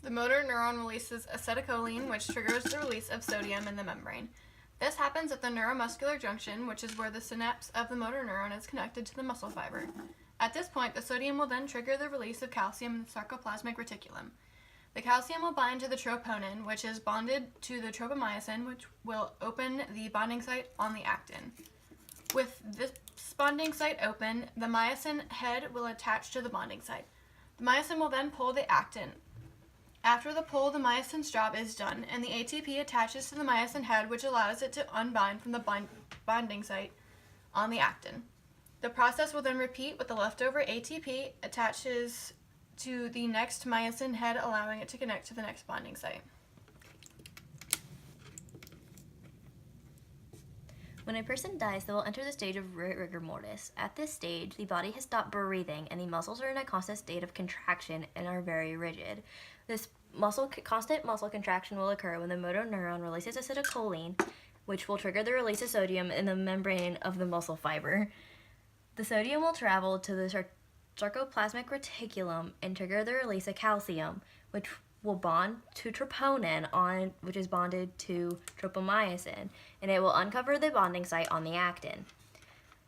The motor neuron releases acetylcholine, which triggers the release of sodium in the membrane. This happens at the neuromuscular junction, which is where the synapse of the motor neuron is connected to the muscle fiber. At this point, the sodium will then trigger the release of calcium in the sarcoplasmic reticulum. The calcium will bind to the troponin, which is bonded to the tropomyosin, which will open the bonding site on the actin. With this bonding site open, the myosin head will attach to the bonding site. The myosin will then pull the actin. After the pull, the myosin's job is done, and the ATP attaches to the myosin head, which allows it to unbind from the bonding site on the actin. The process will then repeat with the leftover ATP attaches to the next myosin head, allowing it to connect to the next bonding site. When a person dies, they will enter the stage of rigor mortis. At this stage, the body has stopped breathing and the muscles are in a constant state of contraction and are very rigid. This constant muscle contraction will occur when the motor neuron releases acetylcholine, which will trigger the release of sodium in the membrane of the muscle fiber. The sodium will travel to the sarcoplasmic reticulum and trigger the release of calcium, which will bond to troponin, which is bonded to tropomyosin, and it will uncover the bonding site on the actin.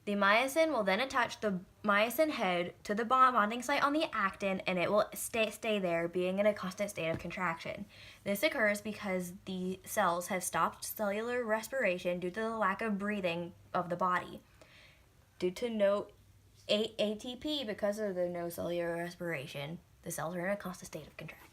The myosin will then attach the myosin head to the bonding site on the actin, and it will stay there, being in a constant state of contraction. This occurs because the cells have stopped cellular respiration due to the lack of breathing of the body. Due to no ATP, because of the no cellular respiration, the cells are in a constant state of contraction.